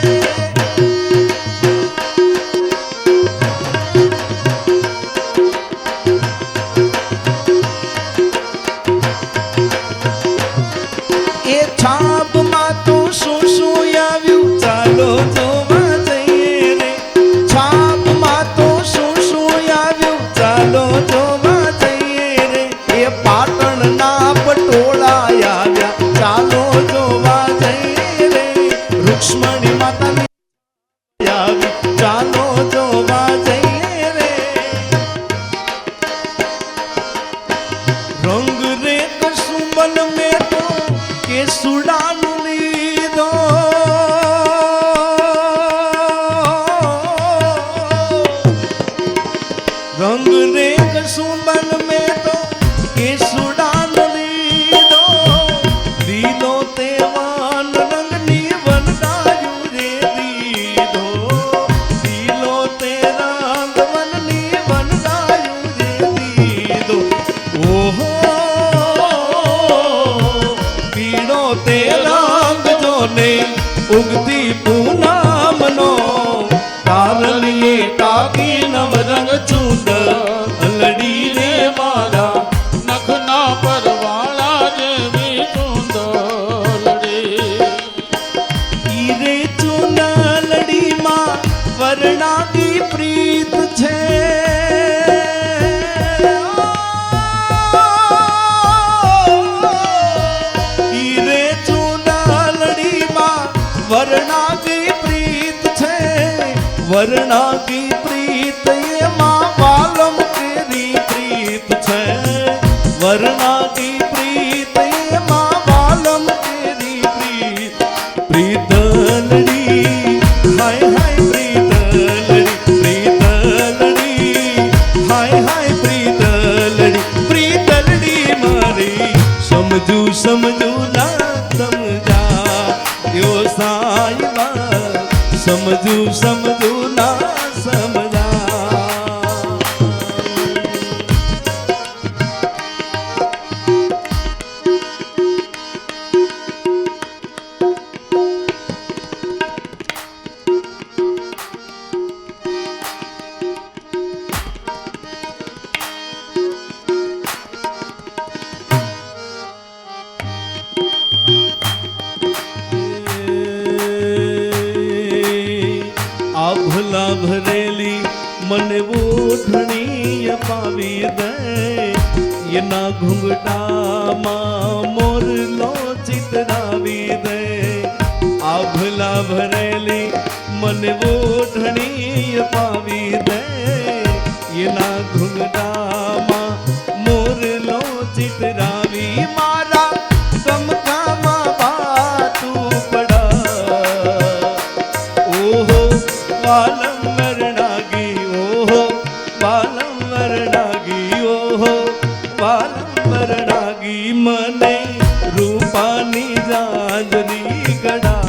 એ છાપમાં તો શું શું આવ્યું ચાલો જોવા જઈએ રે છાપમાં તો શું શું આવ્યું ચાલો જોવા જઈએ રે એ પાટણના પટોળા આવ્યા ચાલો જોવા જઈએ રે રૂક્ષ્મણી માતાની આવી ચાલો જોવા જઈએ રે રંગ રે કસુંબલ મેં તો કેસુડાન લીધો રંગ રે કસુંબલ મેં તો કેસુડાન લીધો લીલો તેવાન રંગની વનડાયું રે દીધો લીલો તે રંગ વનની વનડાયું રે દીધો ઓહો પીળો તે રંગ જોને ઉગતી પૂનમનો તારલીએ ટાકી નવરંગ ચૂંદ અલડી રે મારા નખના પરવાળા જેવી ચૂંદલડી ઈરે ચૂંદલડીમાં વર્ણાની પ્રીત છે ઈરે ચૂંદલડીમાં વર્ણાની પ્રીત છે વર્ણાની પ્રીત એમાં વાલમ તેરી પ્રીત છે વર્ણાની પ્રીત એમાં વાલમ તેરી પ્રીત પ્રીતલડી હાય હાય પ્રીતલડી હાય હાય પ્રીતલડી પ્રીતલડી મારી સમજુ સમજુ ના સમજા યો સાઈબા સમજુ સમજુ ના સમજા આભલા ભરેલી મને ઓઢણી અપાવી દે એના ઘૂંઘટામાં મોરલો ચિતરાવી દે આભલા ભરેલી મને ઓઢણી અપાવી દે એના ઘૂંઘટામાં મોરલો ચિતરાવી મારા સમકામાં બાતું પડા ઓહો વાલમ વરણાગી ઓહો વાલમ વરણાગી ઓહો વાલમ વરણાગી મને રૂપાની જાજરી ગડા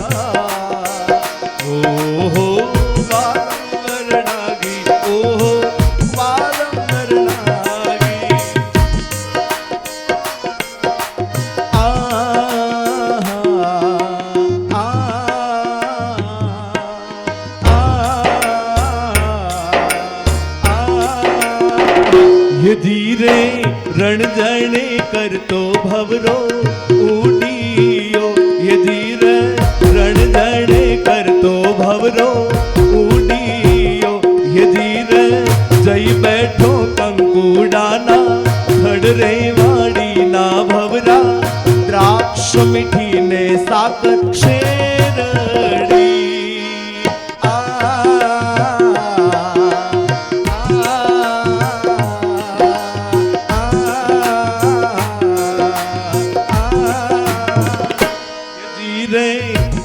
ઓહો વાલમ વરણાગી ઓહો વાલમ વરણાગી ये धीरे रण जने करतो भवरो उडियो ये धीरे रण जने करतो भवरो उडियो ये धीरे जई बैठो कंकुडाना खड़ रे वाड़ी ના ભવરા દ્રાક્ષ મીઠી ને સાકર શેરડી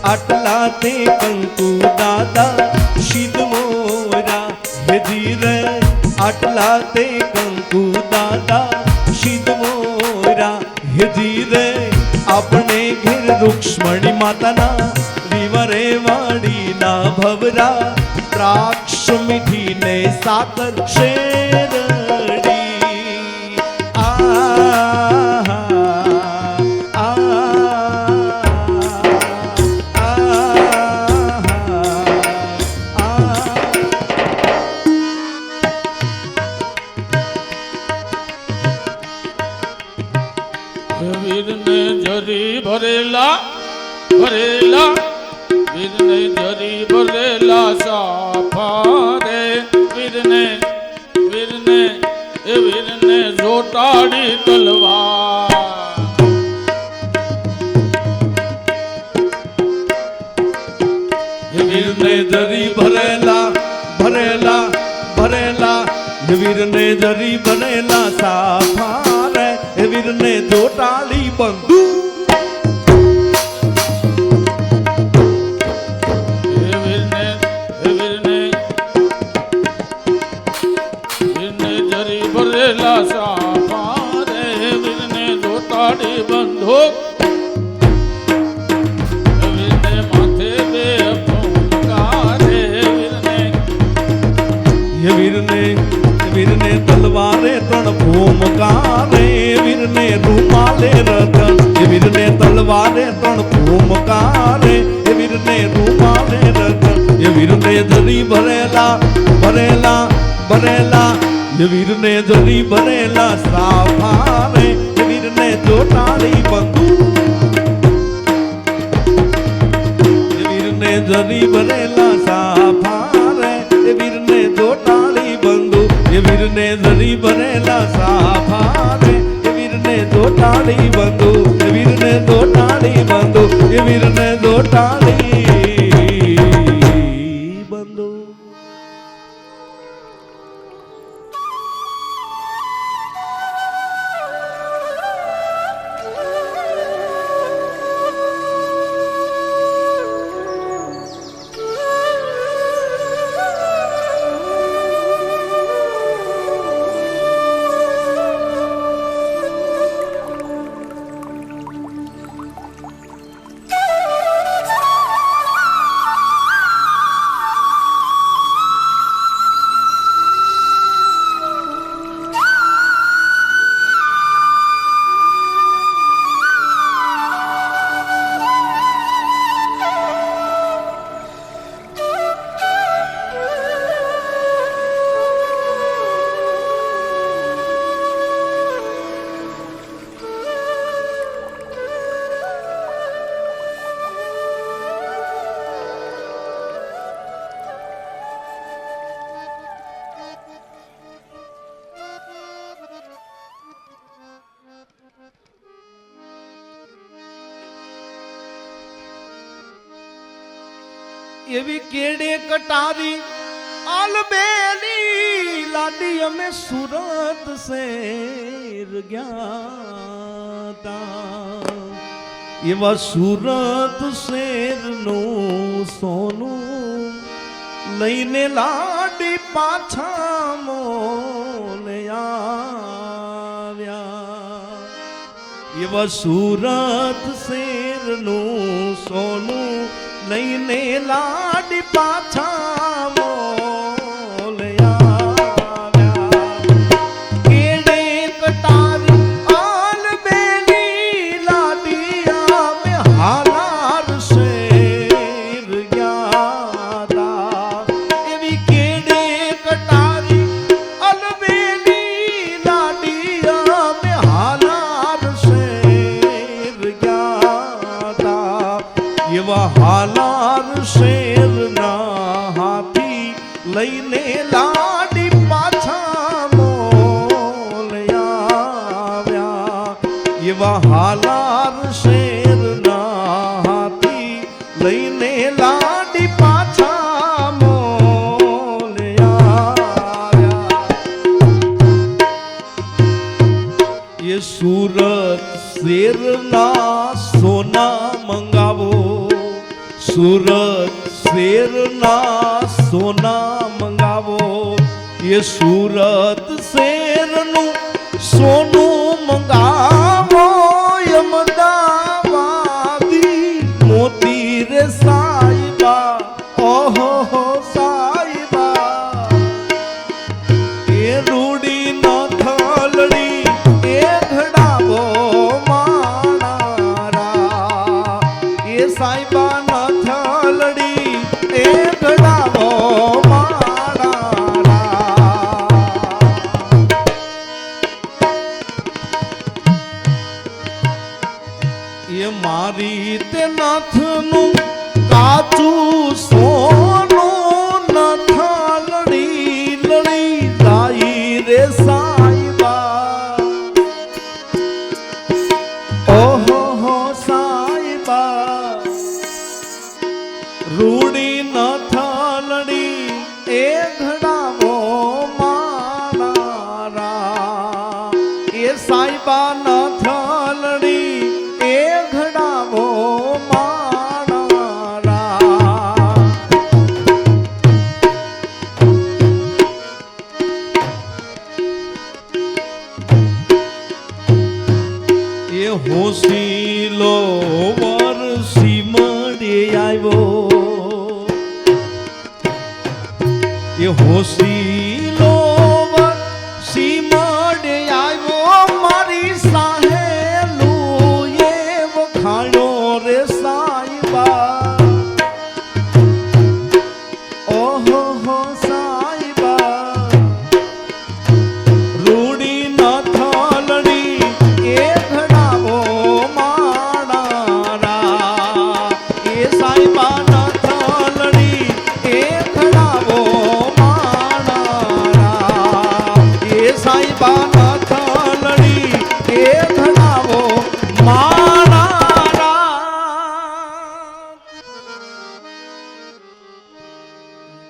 આટલા તે કંકુ દાદા શીદ મોરા હેજી રે આટલા તે કંકુ દાદા શીદ મોરા હેજી રે આપણે ઘેર રૂક્ષ્મણી માતાના રીવરે વાડીના ભવરા દ્રાક્ષ મીઠી ને સાકર શેરડી વીરને જરી ભરેલા ભરેલા વીરને જરી ભરેલા સાફા રે વીરને વીરને એ વીરને જોટાડી તલવાર વીરને જરી ભરેલા ભરેલા ભરેલા વીરને જરી ભરેલા સાફા રે વીરને જોટાળી બંધુ વીરને જરી ભરેલા સાફા રે વીરને જોટાડી બંધુક વીરને તલવારે ત્રણ ભૂમકારે વીરને રૂમાલે રતન વીરને તલવારે ત્રણ ભૂમકારે વીરને રૂમાલે રતન વીરને જરી ભરેલા ભરેલા ભરેલા વીરને જરી ભરેલા સાફારે વીરને જોટાળી બંધુ વીરને જરી ભરેલા સાફારે વીરને જોટાળી બંધુ વીરને જરી ભરેલા સાફારે વીરને જોટાળી બંધુ વીરને જોટાળી બંધુ વીરને જોટાળી બંધુ એવી કેડે કટારી આલબેલી લાડી અમે સુરત શેર ગયા એવા સુરત શેરનું સોનું લઈને લાડી પાછા મોલે આવ્યા એવા સુરત શેરનું સોનું લઈને લાડી પાછા મોલે આવ્યા કેડે કટારી આલબેલી લાડી અમે હાલાર શેર ગયા તા એવી કેડે કટારી આલબેલી લાડી અમે હાલાર શેર ગયા તા એવા હાલાર શેરના હાથી લઈને લાડી પાછા મોલ આવ્યા હાલાર શેરના હાથી લઈને લાડી પાછા મોલ્યા એ સુરત શેરના સોના મંગાવો સુરત શેરના સોના મંગાવો એ સુરત શેરનું સોનું મંગાવો અમદાવાદી મોતી રે સાઈબા ઓહો હો સાઈબા એ રૂડી ન થલડી એ ઘડાવો માણારા એ સાઈબા ન થલડી એ ઘડાવો એ મારી તે નાથનું કાચું સોનું નથ લડી લડી જાય રે સાઈબા ઓહો હો સાઈબા રૂડી નથ લડી એ ઘડાવો માનારા એ સાઈબા નથ લડી એ ઘડાવો માણારા એ હોસીલો વરસી મળે આવ્યો એ હોસીલો વરસી મળે આવ્યો મારી સાહેલું એ વખાણ્યો રે સાઈબા ઓહો હો